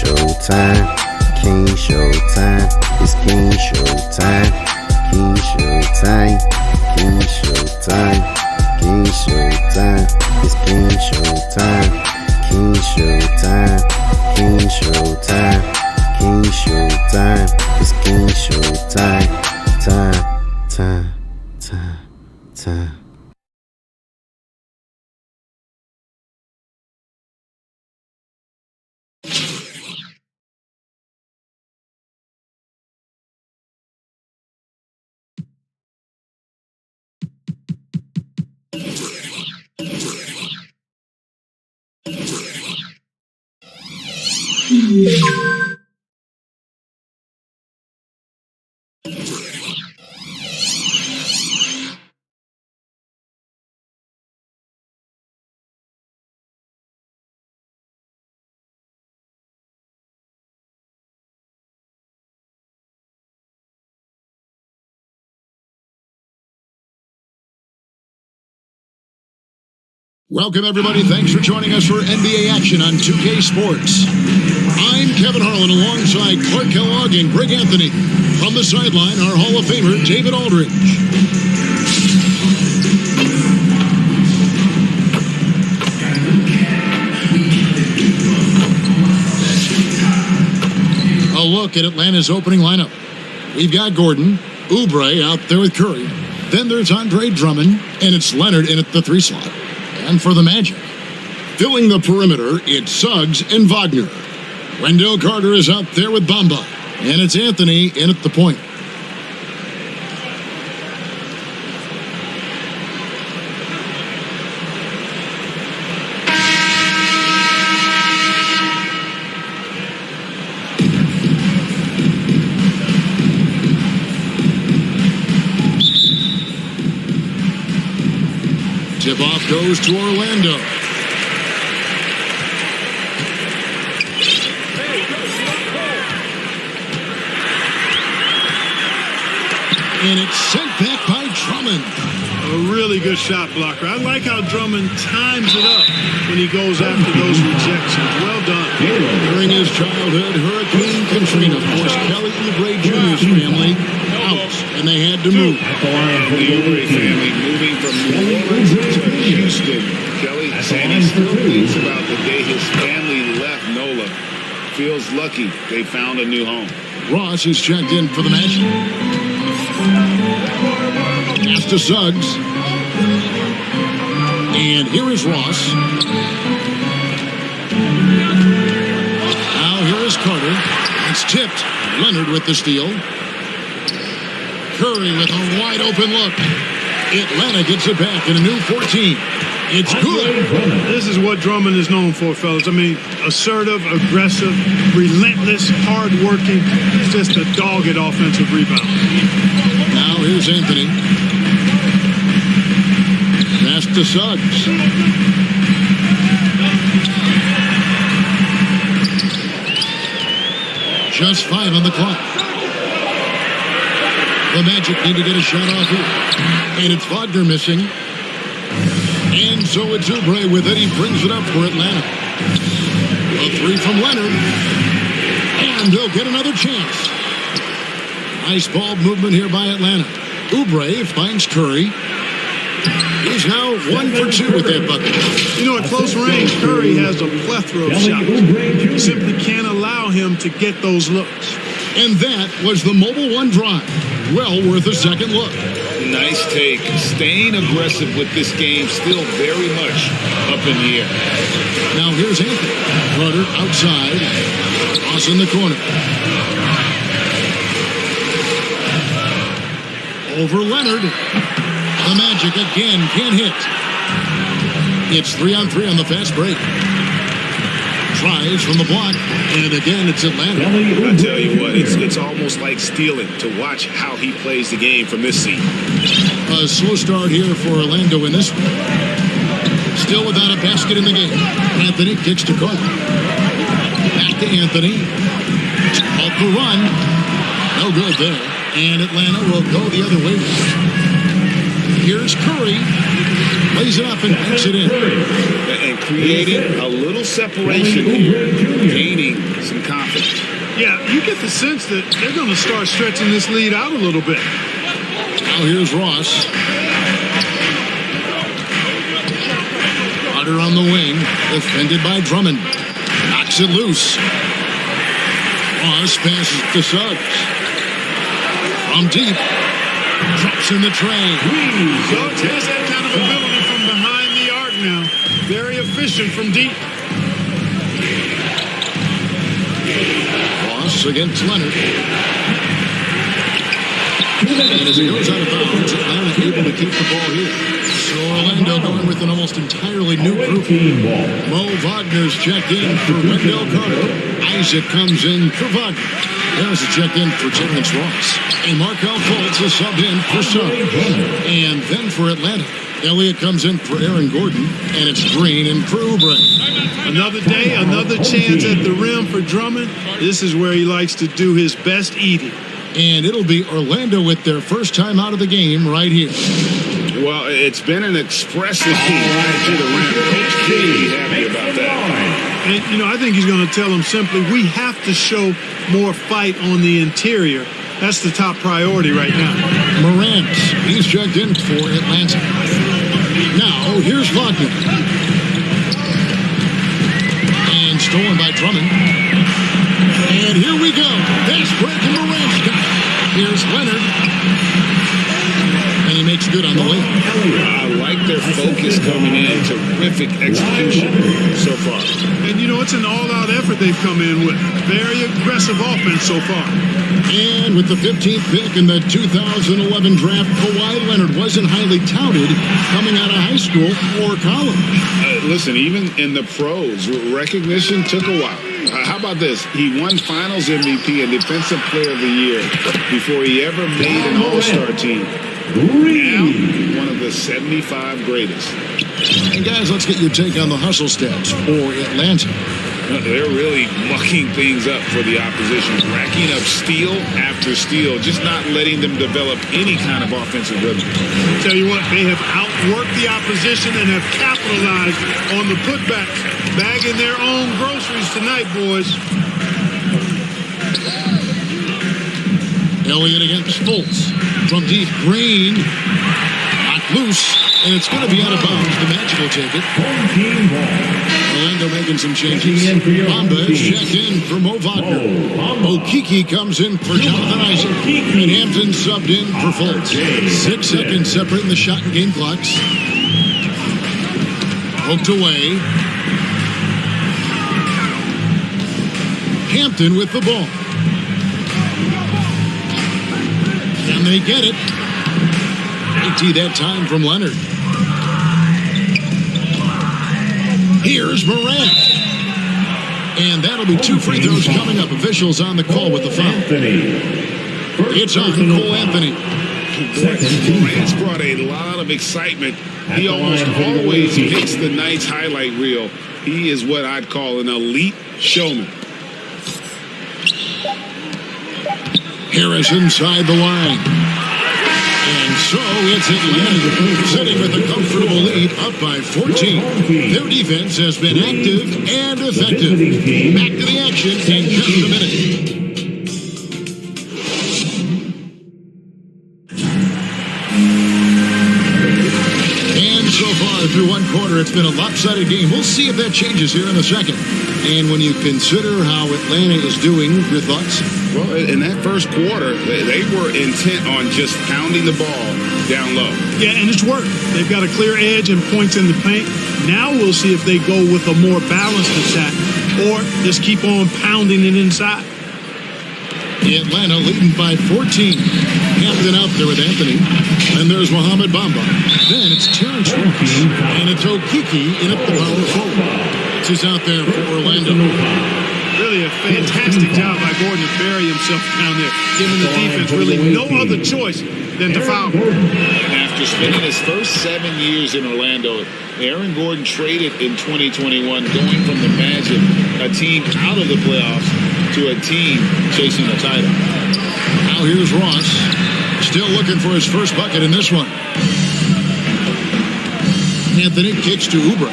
Showtime. King Showtime. It's King Showtime. King Showtime. King Showtime. King Showtime. It's King Showtime. King Showtime. King Showtime. King Showtime. It's King Showtime. Time. Welcome, everybody. Thanks for joining us for NBA action on 2K Sports. I'm Kevin Harlan alongside Clark Kellogg and Greg Anthony. From the sideline, our Hall of Famer, David Aldridge. A look at Atlanta's opening lineup. We've got Gordon, Oubre out there with Curry. Then there's Andre Drummond, and it's Leonard in at the 3 slot. And for the Magic, filling the perimeter, it's Suggs and Wagner. Wendell Carter is out there with Bamba, and it's Anthony in at the point. Tip-off goes to Orlando. And it's sent back by Drummond. A really good shot blocker. I like how Drummond times it up when he goes after those rejections. Well done. During his childhood, Hurricane Katrina forced Kelly Oubre Jr.'s family out, and they had to move. The Oubre family moving from New Orleans to Houston. Kelly said he still thinks about the day his family left NOLA. Feels lucky they found a new home. Ross is checked in for the Magic. Pass to Suggs. And here is Ross. Now here is Carter. It's tipped. Leonard with the steal. Curry with a wide open look. Atlanta gets it back in a new 14. It's good. This is what Drummond is known for, fellas. I mean, assertive, aggressive, relentless, hard-working. It's just a dogged offensive rebound. Now here's Anthony. Pass to Suggs. Just 5 on the clock. The Magic need to get a shot off here. And it's Wagner missing. And so it's Oubre with it. He brings it up for Atlanta. A 3 from Leonard. And they'll get another chance. Nice ball movement here by Atlanta. Oubre finds Curry. He's now 1 for 2 with that bucket. You know, at close range, Curry has a plethora of shots. You simply can't allow him to get those looks. And that was the Mobile One drive. Well worth a second look. Nice take. Staying aggressive with this game, still very much up in the air. Now here's Anthony. Carter outside. Ross in the corner. Over Leonard. The Magic again can't hit. It's 3-on-3 on the fast break. Tries from the block, and again it's Atlanta. I tell you what, it's almost like stealing to watch how he plays the game from this seat. A slow start here for Orlando in this one. Still without a basket in the game. Anthony kicks to Carter. Back to Anthony. Off the run. No good there. And Atlanta will go the other way. Here's Curry. Lays it up and banks it in. And creating a little separation here, gaining some confidence. Yeah, you get the sense that they're going to start stretching this lead out a little bit. Now here's Ross. Carter on the wing, defended by Drummond. Knocks it loose. Ross passes to Suggs. From deep. Drops in the tray. Suggs has that kind of ability from behind the arc now. Very efficient from deep. Ross against Leonard. And as he goes out of bounds, Atlanta able to keep the ball here. So Orlando going with an almost entirely new group. Mo Wagner's checked in for Wendell Carter. Isaac comes in for Wagner. There's a check in for Terrence Ross. And Markel Fultz is subbed in for Suggs. And then for Atlanta, Elliott comes in for Aaron Gordon. And it's Green and for Oubre. Another day, another chance at the rim for Drummond. This is where he likes to do his best eating. And it'll be Orlando with their first time out of the game right here. Well, it's been an expressive team to the rim. Coach K happy about that. And, you know, I think he's going to tell them simply, we have to show more fight on the interior. That's the top priority right now. Morant, he's checked in for Atlanta. Now, here's Wagner. And stolen by Drummond. And here we go. Fast break and Morant's got it. Here's Leonard. And he makes good on the way. I like their focus coming in. Terrific execution so far. And, you know, it's an all-out effort they've come in with. Very aggressive offense so far. And with the 15th pick in the 2011 draft, Kawhi Leonard wasn't highly touted coming out of high school or college. Listen, even in the pros, recognition took a while. How about this? He won Finals MVP and Defensive Player of the Year before he ever made an All-Star team. Now, one of the 75 greatest. And guys, let's get your take on the hustle stats for Atlanta. They're really mucking things up for the opposition, racking up steal after steal, just not letting them develop any kind of offensive rhythm. Tell you what, they have outworked the opposition and have capitalized on the putbacks, bagging their own groceries tonight, boys. Elliott against Fultz. From deep, Green. Knocked loose, and it's going to be out of bounds. The Magic will take it. Orlando making some changes. Bamba is checked in for Mo Wagner. Okiki comes in for Jonathan Isaac. And Hampton subbed in for Fultz. 6 seconds separating the shot and game clocks. Poked away. Hampton with the ball. And they get it. 90 that time from Leonard. Here's Morant. And that'll be 2 free throws coming up. Officials on the call with the foul. It's on Cole Anthony. Morant's brought a lot of excitement. He almost always picks the night's highlight reel. He is what I'd call an elite showman. Harris inside the line. And so it's Atlanta sitting with a comfortable lead up by 14. Their defense has been active and effective. Back to the action in just a minute. And so far through one quarter, it's been a lopsided game. We'll see if that changes here in a second. And when you consider how Atlanta is doing, your thoughts? Well, in that first quarter, they were intent on just pounding the ball down low. Yeah, and it's worked. They've got a clear edge and points in the paint. Now we'll see if they go with a more balanced attack or just keep on pounding it inside. Atlanta leading by 14. Hampton out there with Anthony. And there's Mohamed Bamba. Then it's Terrence Ross. And it's Okiki in at the power forward. This is out there for Orlando. Really a fantastic job by Gordon to bury himself down there, giving the defense really no other choice than to foul. After spending his first 7 years in Orlando, Aaron Gordon traded in 2021, going from the Magic, a team out of the playoffs, to a team chasing the title. Now here's Ross, still looking for his first bucket in this one. Anthony kicks to Oubre.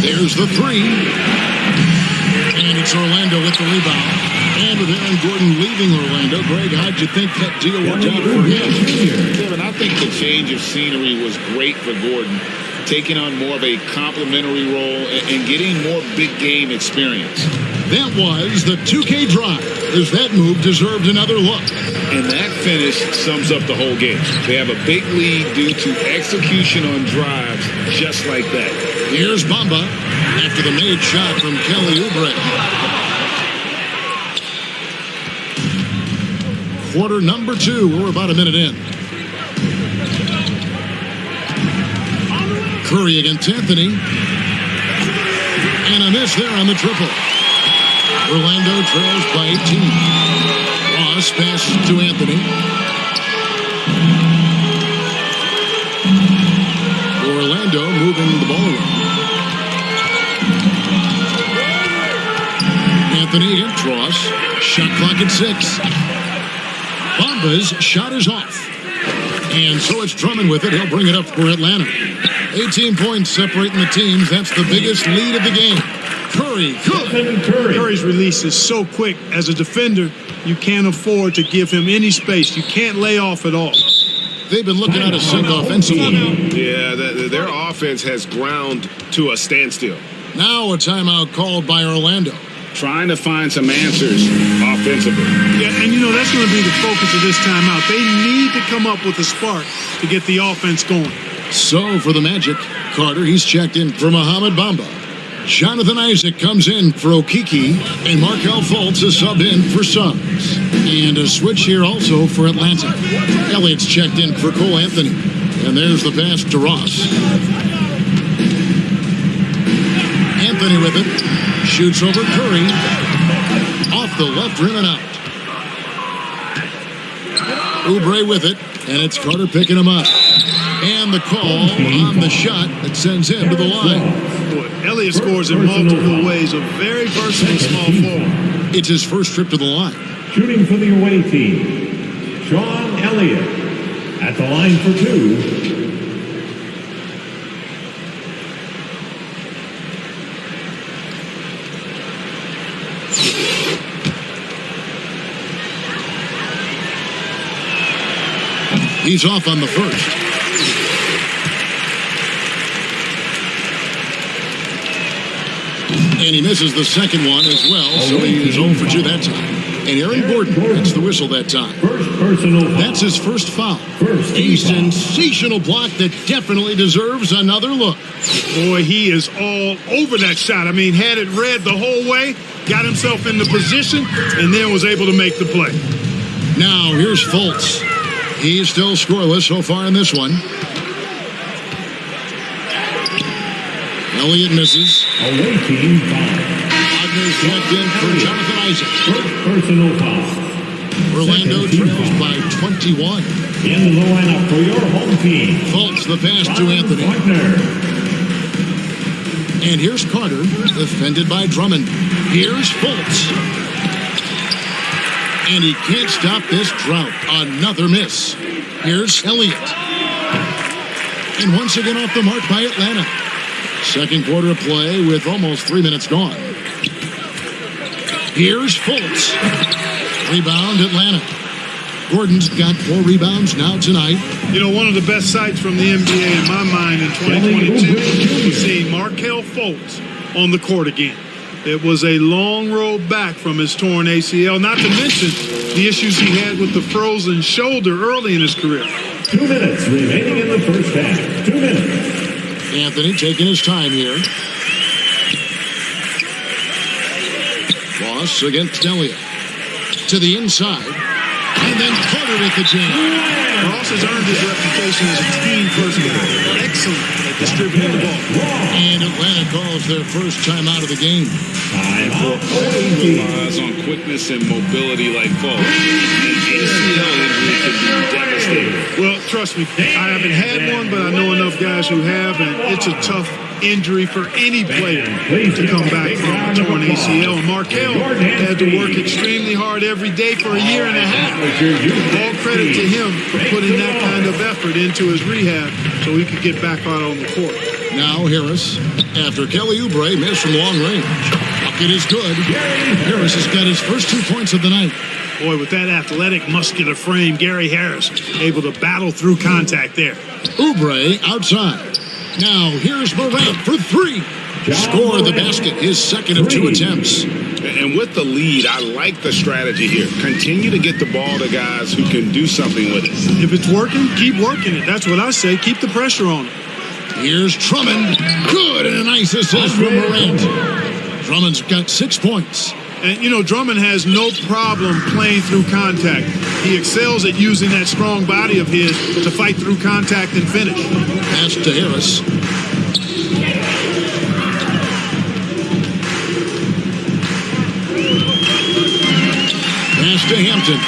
There's the three. And it's Orlando with the rebound. And with Aaron Gordon leaving Orlando, Greg, how'd you think that deal worked out for him? Kevin, I think the change of scenery was great for Gordon, taking on more of a complimentary role and getting more big game experience. That was the 2K drive, as that move deserved another look. And that finish sums up the whole game. They have a big lead due to execution on drives just like that. Here's Bamba after the made shot from Kelly Oubre. Quarter number 2. We're about a minute in. Curry against Anthony. And a miss there on the triple. Orlando trails by 18. Ross passes to Anthony. Orlando moving the ball around. Anthony against Ross. Shot clock at 6. Bamba's shot is off. And so it's Drummond with it. He'll bring it up for Atlanta. 18 points separating the teams. That's the biggest lead of the game. Curry. Curry's release is so quick. As a defender, you can't afford to give him any space. You can't lay off at all. They've been looking at a sync offensively. Yeah, their offense has ground to a standstill. Now a timeout called by Orlando. Trying to find some answers offensively. Yeah, and you know, that's going to be the focus of this timeout. They need to come up with a spark to get the offense going. So for the Magic, Carter, he's checked in for Mohamed Bamba. Jonathan Isaac comes in for Okiki, and Markelle Fultz is subbed in for Suggs. And a switch here also for Atlanta. Elliott's checked in for Cole Anthony. And there's the pass to Ross. Anthony with it. Shoots over Curry. Off the left rim and out. Oubre with it. And it's Carter picking him up. And the call on the shot that sends him to the line. Boy, Elliott scores in multiple ways. A very versatile small forward. It's his first trip to the line. Shooting for the away team, Sean Elliott at the line for 2. He's off on the first. And he misses the second one as well, so he is 0 for 2 that time. And Aaron Gordon gets the whistle that time. First personal foul. That's his first foul. First A foul. sensational block that definitely deserves another look. Boy, he is all over that shot. I mean, had it read the whole way, got himself in the position, and then was able to make the play. Now, here's Fultz. He's still scoreless so far in this one. Elliott misses. Away team foul. Wagner's checked in for Jonathan Isaac. First personal foul. Orlando trails by 21. In the lineup for your home team, Fultz the pass to Anthony. Wagner. And here's Carter, defended by Drummond. Here's Fultz. And he can't stop this drought. Another miss. Here's Elliott. And once again off the mark by Atlanta. Second quarter of play with almost 3 minutes gone. Here's Fultz. Rebound Atlanta. Gordon's got 4 rebounds now tonight. You know, one of the best sights from the NBA in my mind in 2022 was seeing Markelle Fultz on the court again. It was a long road back from his torn ACL, not to mention the issues he had with the frozen shoulder early in his career. 2 minutes remaining in the first half. 2 minutes. Anthony taking his time here. Ross against Elliott. To the inside. And then Carter at the jam. Ross has earned his reputation as a team first player. Excellent at distributing the ball. And Atlanta calls their first time out of the game. Timeout. Relies on quickness and mobility like Falk. An ACL injury can be devastating. Well, trust me, I haven't had one, but I know enough guys who have, and it's a tough injury for any player to come back from a torn ACL. And Markel had to work extremely hard every day for a year and a half. All credit to him for putting that kind of effort into his rehab so he could get back out on the court. Now Harris, after Kelly Oubre missed from long range. Bucket is good. Harris has got his first 2 points of the night. Boy, with that athletic, muscular frame, Gary Harris able to battle through contact there. Oubre outside. Now here's Morant for three. Score the basket, his second of 2 attempts. And with the lead, I like the strategy here. Continue to get the ball to guys who can do something with it. If it's working, keep working it. That's what I say. Keep the pressure on it. Here's Drummond. Good, and a nice assist from Morant. Drummond's got 6 points. And, you know, Drummond has no problem playing through contact. He excels at using that strong body of his to fight through contact and finish. Pass to Harris. Pass to Hampton.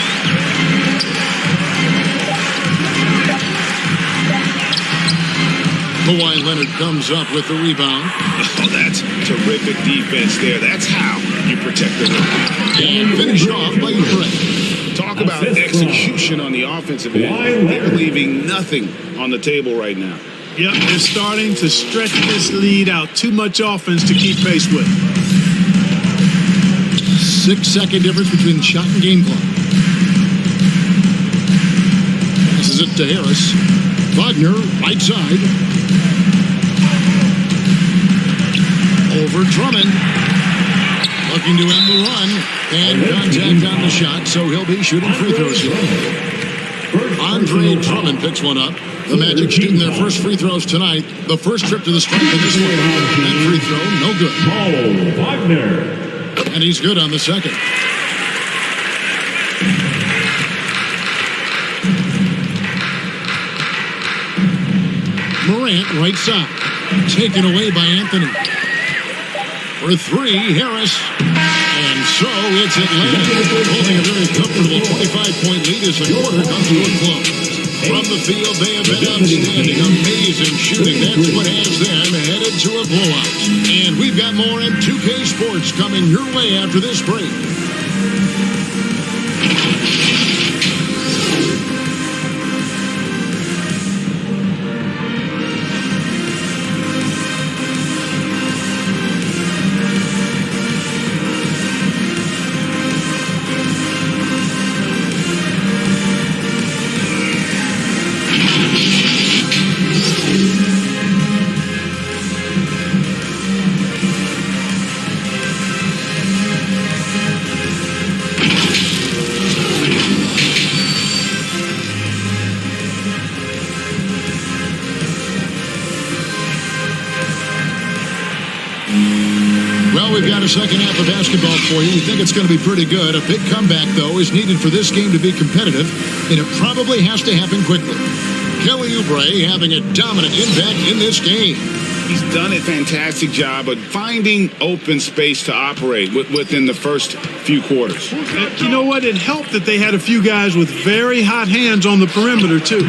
Kawhi Leonard comes up with the rebound. Oh, that's terrific defense there. That's how you protect the rim. And finished off by Oubre. Talk about execution on the offensive end. They're leaving nothing on the table right now. Yep, they're starting to stretch this lead out. Too much offense to keep pace with. 6-second difference between the shot and game clock. Passes it to Harris. Wagner, right side. Over Drummond. Looking to end the run. And contact on the shot, so he'll be shooting free throws here. Andre Drummond picks one up. The Magic shooting their first free throws tonight. The first trip to the stripe in this one. That free throw, no good. Mo Wagner. And he's good on the second. Morant, right side. Taken away by Anthony. For three, Harris. And so it's Atlanta holding a very comfortable 25-point lead as the quarter comes to a close. From the field, they have been outstanding. Amazing shooting. That's what has them headed to a blowout. And we've got more M2K Sports coming your way after this break. Well, we've got a second half of basketball for you. We think it's going to be pretty good. A big comeback, though, is needed for this game to be competitive, and it probably has to happen quickly. Kelly Oubre having a dominant impact in this game. He's done a fantastic job of finding open space to operate within the first few quarters. You know what? It helped that they had a few guys with very hot hands on the perimeter, too.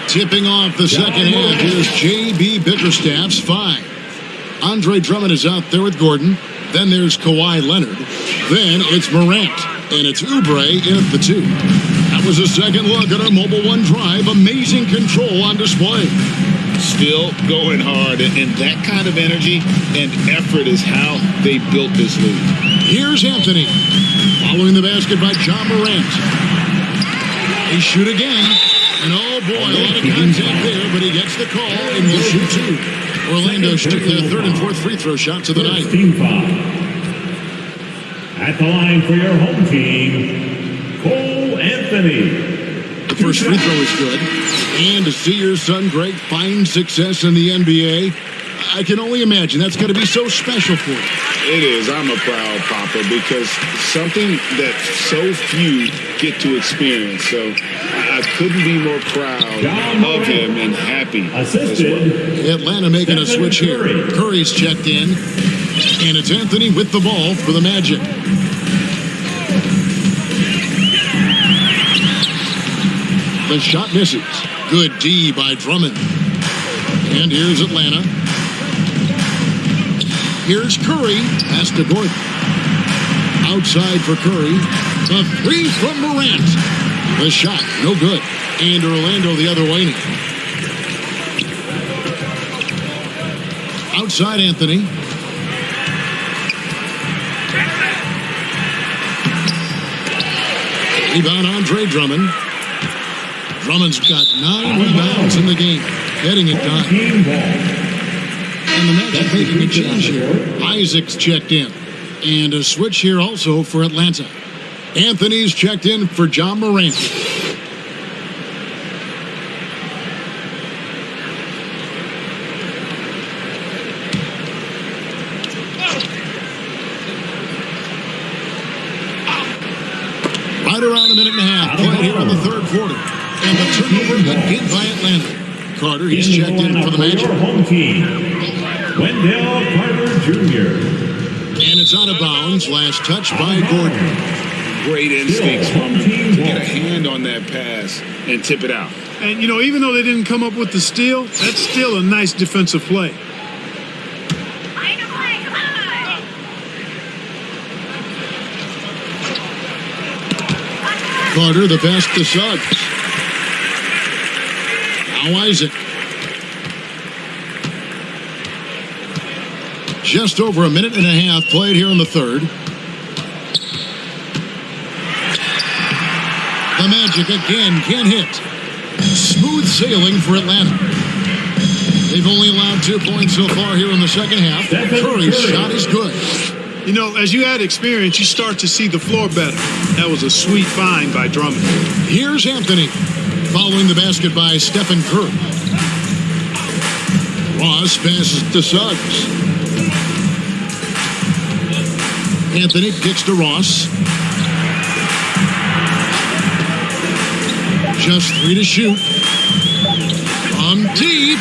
Tipping off the second half, here's J.B. Bickerstaff's 5. Andre Drummond is out there with Gordon. Then there's Kawhi Leonard. Then it's Morant. And it's Oubre in at the 2. That was a second look at our Mobile One drive. Amazing control on display. Still going hard, and that kind of energy and effort is how they built this lead. Here's Anthony. Following the basket by John Morant. They shoot again. And oh boy, a lot of contact there, but he gets the call and will shoot 2. Orlando shooting their third and fourth free throw shots of the night. Team foul. At the line for your home team, Cole Anthony. The first free throw is good. And to see your son Greg find success in the NBA, I can only imagine that's going to be so special for you. It is. I'm a proud papa because something that so few get to experience. So I couldn't be more proud of him and happy as well. Atlanta making a switch here. Curry's checked in, and it's Anthony with the ball for the Magic. The shot misses. Good D by Drummond. And here's Atlanta. Here's Curry. Pass to Gordon. Outside for Curry. The three from Morant. The shot, no good. And Orlando the other way now. Outside Anthony. Rebound Andre Drummond. Drummond's got 9 rebounds in the game. Getting it done. And the Magic making a change here. Isaac's checked in. And a switch here also for Atlanta. Anthony's checked in for John Morant. Right around a minute and a half. Played here in the third quarter. And the turnover again by Atlanta. Carter, he's checked in for the Magic. Home team, Wendell Carter Jr. And it's out of bounds. Last touch by Gordon. Great instincts from him to get a hand on that pass and tip it out. And, you know, even though they didn't come up with the steal, that's still a nice defensive play. Carter, the pass to Suggs. Now Isaac. Just over a minute and a half played here in the third. The Magic again can't hit. Smooth sailing for Atlanta. They've only allowed 2 points so far here in the second half. Curry's shot is good. You know, as you add experience, you start to see the floor better. That was a sweet find by Drummond. Here's Anthony. Following the basket by Stephen Curry. Ross passes to Suggs. Anthony kicks to Ross. Just 3 to shoot. On deep.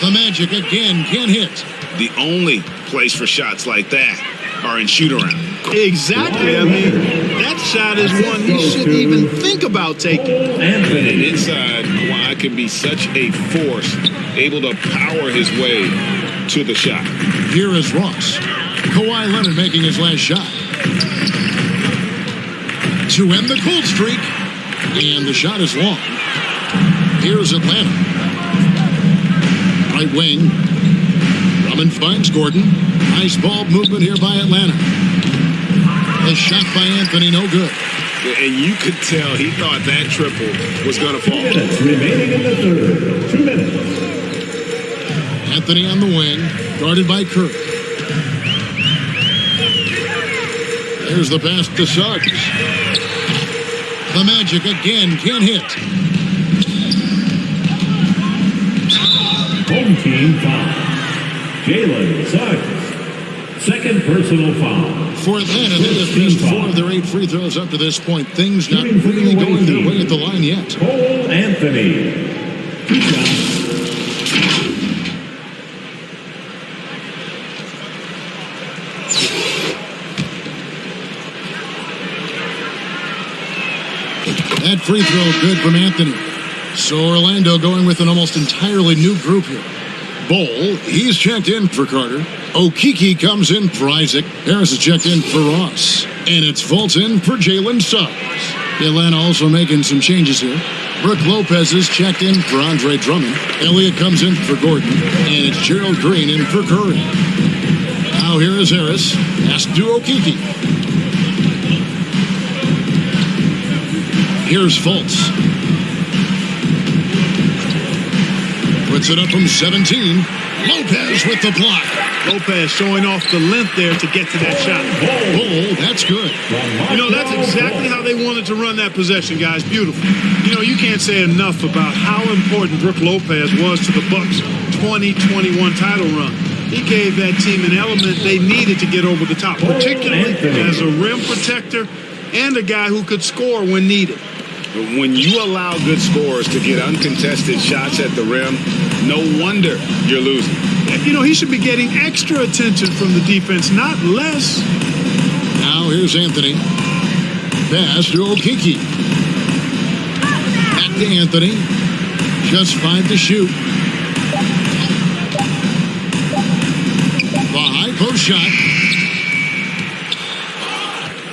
The Magic again can't hit. The only place for shots like that are in shoot-around. Exactly. I mean, that shot is one he shouldn't even think about taking. And inside, Kawhi can be such a force, able to power his way to the shot. Here is Ross. Kawhi Leonard making his last shot. To end the cold streak. And the shot is long. Here's Atlanta. Right wing. Drummond finds Gordon. Nice ball movement here by Atlanta. The shot by Anthony, no good. And you could tell he thought that triple was going to fall. 2 minutes remaining in the third. 2 minutes. Anthony on the wing, guarded by Curry. There's the pass to Suggs. The Magic again can't hit. Home team foul. Jalen Suggs. Second personal foul. For Atlanta, they have missed 4 of their 8 free throws up to this point. Things not really going their way at the line yet. Cole Anthony. 2 shots. That free throw good from Anthony. So Orlando going with an almost entirely new group here. Bol, he's checked in for Carter. Okeke comes in for Isaac. Harris is checked in for Ross. And it's Fulton for Jalen Suggs. Atlanta also making some changes here. Brook Lopez is checked in for Andre Drummond. Elliott comes in for Gordon. And it's Gerald Green in for Curry. Now here is Harris. Pass to Okeke. Here's Fultz. Puts it up from 17. Lopez with the block. Lopez showing off the length there to get to that shot. Oh, that's good. You know, that's exactly how they wanted to run that possession, guys. Beautiful. You know, you can't say enough about how important Brook Lopez was to the Bucks 2021 title run. He gave that team an element they needed to get over the top, particularly as a rim protector and a guy who could score when needed. When you allow good scorers to get uncontested shots at the rim, no wonder you're losing. You know, he should be getting extra attention from the defense, not less. Now here's Anthony. Pass to Okiki. Back to Anthony. Just 5 to shoot. The high post shot.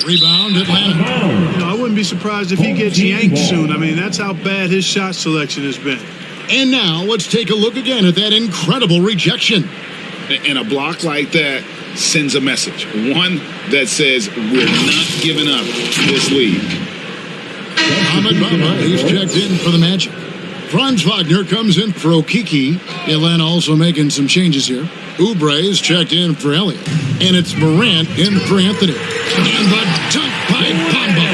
Rebound, Atlanta. You know, I wouldn't be surprised if he gets yanked soon. I mean, that's how bad his shot selection has been. And now let's take a look again at that incredible rejection. And a block like that sends a message. One that says we're not giving up this lead. Ahmed Baba, he's checked in for the Magic. Franz Wagner comes in for Okiki. Atlanta also making some changes here. Oubre is checked in for Elliott. And it's Morant in for Anthony. And the dunk by Bamba.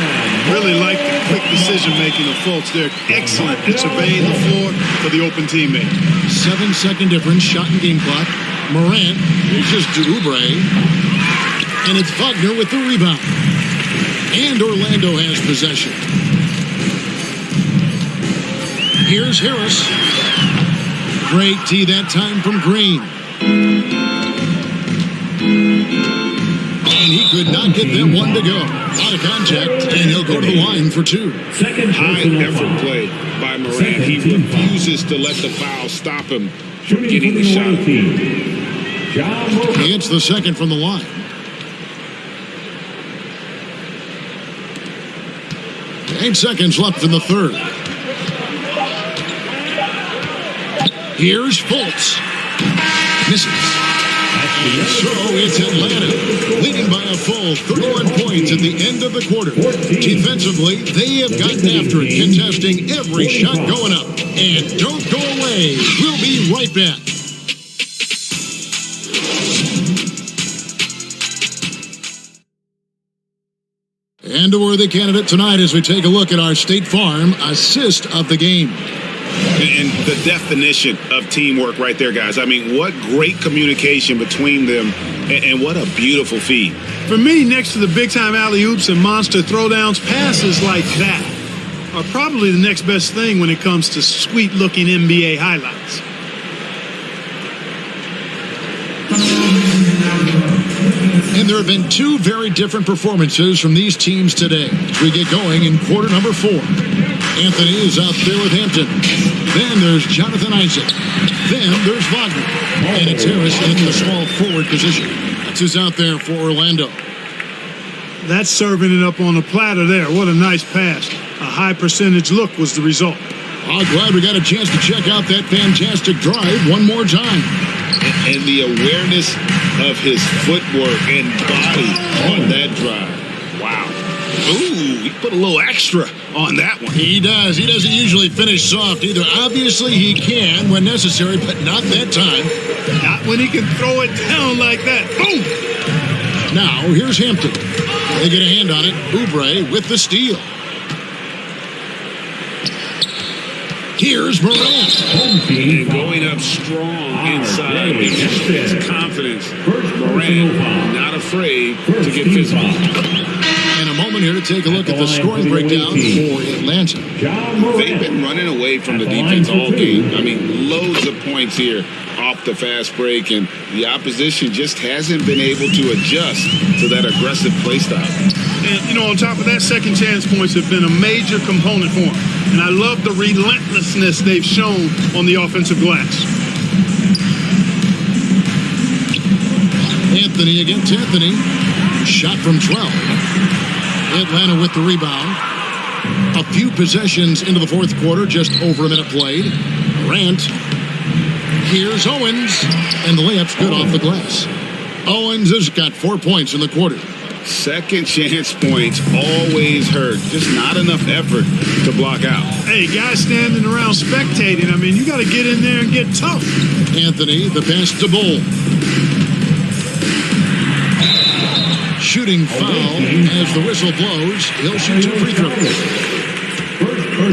Really like the quick decision-making of Fultz. They're excellent at surveying the floor for the open teammate. 7-second difference, shot and game clock. Morant reaches to Oubre. And it's Wagner with the rebound. And Orlando has possession. Here's Harris. Great tee that time from Green. And he could not get that one to go. Out of contact, and he'll go to the line for 2. High effort play by Morant. He refuses to let the foul stop him from getting the shot. He hits the second from the line. Eight seconds left in the third. Here's Fultz. Misses. So it's Atlanta, leading by a full 31 points at the end of the quarter. Defensively, they have gotten after it, contesting every shot going up. And don't go away. We'll be right back. And a worthy candidate tonight as we take a look at our State Farm assist of the game. And the definition of teamwork right there, guys. I mean, what great communication between them, and what a beautiful feed. For me, next to the big-time alley-oops and monster throwdowns, passes like that are probably the next best thing when it comes to sweet-looking NBA highlights. And there have been 2 very different performances from these teams today as we get going in quarter number 4. Anthony is out there with Hampton. Then there's Jonathan Isaac. Then there's Wagner. And it's Harris in the small forward position. That's who's out there for Orlando. That's serving it up on a platter there. What a nice pass. A high percentage look was the result. I'm glad we got a chance to check out that fantastic drive one more time. And the awareness of his footwork and body on that drive. Wow. Ooh, he put a little extra on that one. He does. He doesn't usually finish soft either. Obviously, he can when necessary, but not that time. Not when he can throw it down like that. Boom! Now, here's Hampton. They get a hand on it. Oubre with the steal. Here's Morant. And going up strong inside. His confidence. Morant not afraid to get physical. And a moment here to take a look at the scoring breakdown for Atlanta. They've been running away from the defense all game. I mean, loads of points here off the fast break, and the opposition just hasn't been able to adjust to that aggressive play style. And, you know, on top of that, second chance points have been a major component for them. And I love the relentlessness they've shown on the offensive glass. Anthony against Anthony. Shot from 12. Atlanta with the rebound. A few possessions into the fourth quarter, just over a minute played. Morant. Here's Owens. And the layup's good off the glass. Owens has got 4 points in the quarter. Second chance points always hurt. Just not enough effort to block out. Hey, guys standing around spectating, I mean, you got to get in there and get tough. Anthony, the pass to Bull. Shooting foul as the whistle blows. He'll shoot 2 free throws.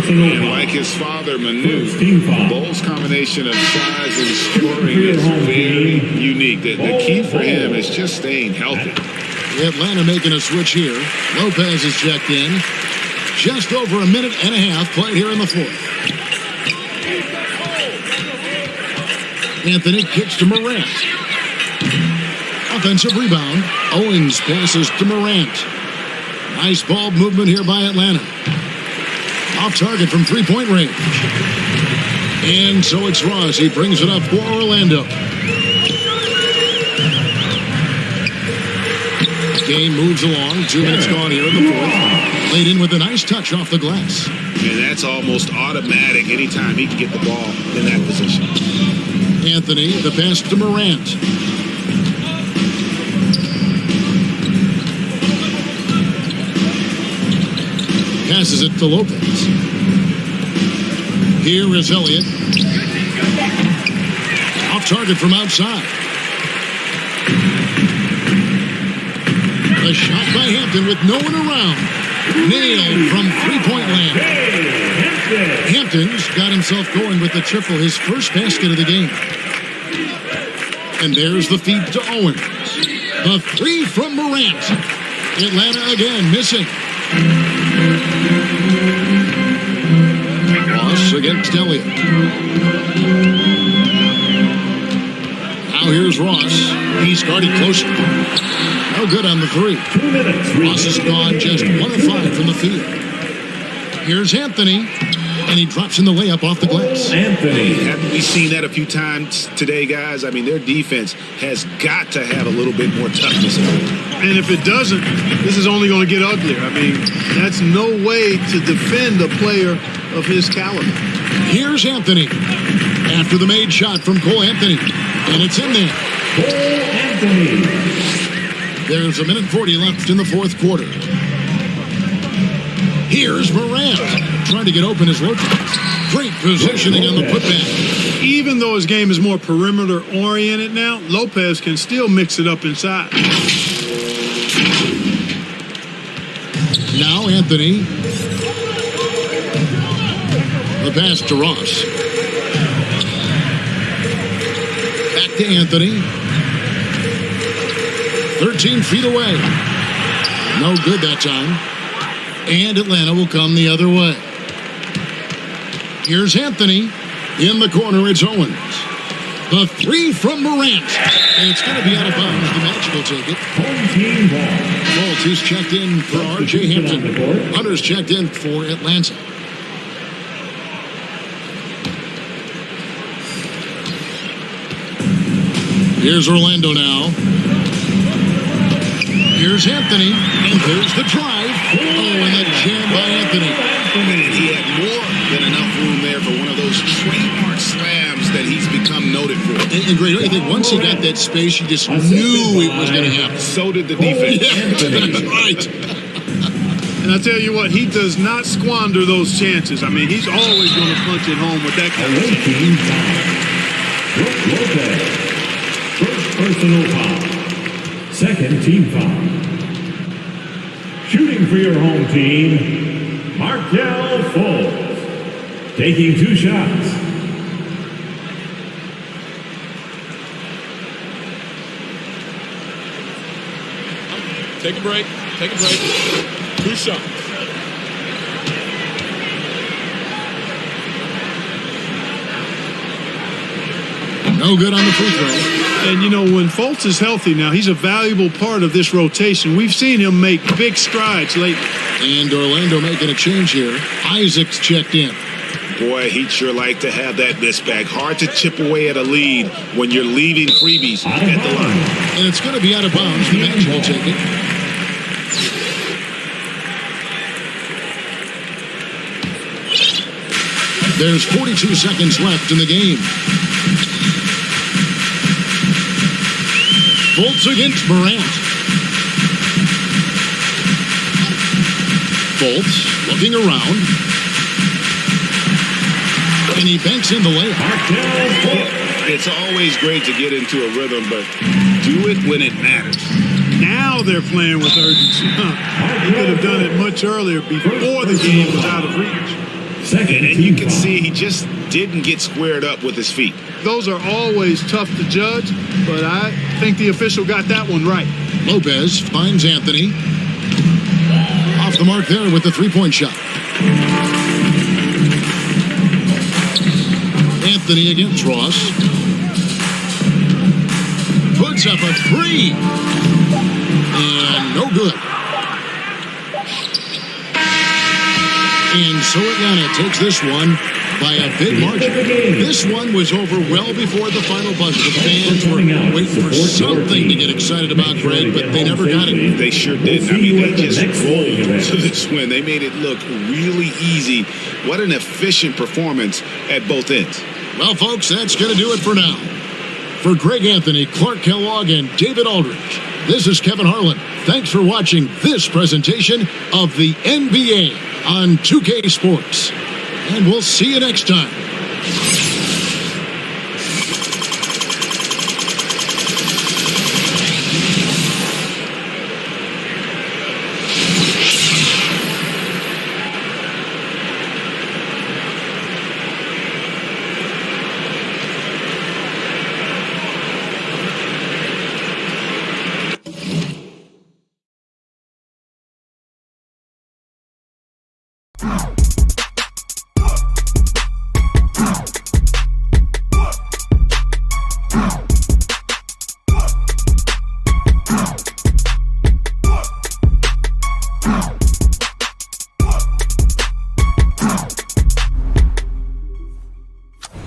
personal And foul. like his father, Manu, First team foul. Bowles' combination of size and scoring For your is home very team. unique. The key for him is just staying healthy. Atlanta making a switch here. Lopez is checked in. Just over a minute and a half played here in the fourth. Anthony kicks to Morant. Offensive rebound. Owens passes to Morant. Nice ball movement here by Atlanta. Off target from three-point range. And so it's Ross. He brings it up for Orlando. Game moves along. 2 minutes gone here in the fourth. Laid in with a nice touch off the glass. And that's almost automatic anytime he can get the ball in that position. Anthony, the pass to Morant. Passes it to Lopez. Here is Elliott. Off target from outside. A shot by Hampton with no one around. Nailed from three-point land. Hampton's got himself going with the triple, his first basket of the game. And there's the feed to Owens. The three from Morant. Atlanta again missing. Ross against Elliott. Now here's Ross. He's guarded closer. No good on the three. 2 minutes. Ross has gone just 1 of 5 from the field. Here's Anthony. And he drops in the layup off the glass. Anthony. Haven't we seen that a few times today, guys? I mean, their defense has got to have a little bit more toughness. And if it doesn't, this is only going to get uglier. I mean, that's no way to defend a player of his caliber. Here's Anthony. After the made shot from Cole Anthony. And it's in there. Cole Anthony. There's 1:40 left in the fourth quarter. Here's Morant. Trying to get open as Lopez. Great positioning on the putback. Even though his game is more perimeter oriented now, Lopez can still mix it up inside. Now Anthony. The pass to Ross. Back to Anthony. 13 feet away. No good that time. And Atlanta will come the other way. Here's Anthony. In the corner, it's Owens. The three from Morant. And it's going to be out of bounds. The Magic will take it. Home team ball. Bolt, he's checked in for R.J. Hampton. Hunter's checked in for Atlanta. Here's Orlando now. Here's Anthony. And there's the drive. Oh, and the jam by Anthony. And he had more than enough room there for one of those trademark slams that he's become noted for. And great, I think once he got that space, you just knew it was going to happen. So did the defense. Yeah, right. And I tell you what, he does not squander those chances. I mean, he's always going to punch it home with that kind of Away team foul. Brooke Lopez. First personal foul. Second team foul. Shooting for your home team, Markel Fultz. Taking 2 shots. Take a break. Take a break. 2 shots. No good on the free throw. And, you know, when Fultz is healthy now, he's a valuable part of this rotation. We've seen him make big strides lately. And Orlando making a change here. Isaac's checked in. Boy, he'd sure like to have that miss back. Hard to chip away at a lead when you're leaving freebies Out of at the line. bounds. And it's going to be out of bounds. The Magic will take it. There's 42 seconds left in the game. Fultz against Morant. Fultz looking around. And he banks in the layup. Markel Fultz. It's always great to get into a rhythm, but do it when it matters. Now they're playing with urgency. He could have done it much earlier before the game was out of reach. Second And you team can foul. see he just didn't get squared up with his feet. Those are always tough to judge, but I think the official got that one right. Lopez finds Anthony. Off the mark there with the three-point shot. Anthony against Ross. Puts up a three. And no good. And so Atlanta takes this one by a big margin. This one was over well before the final buzzer. The fans were waiting for something to get excited about, Greg, but they never got it. They sure didn't. I mean, they just rolled to this win. They made it look really easy. What an efficient performance at both ends. Well, folks, that's going to do it for now. For Greg Anthony, Clark Kellogg, and David Aldridge, this is Kevin Harlan. Thanks for watching this presentation of the NBA on 2K Sports. And we'll see you next time.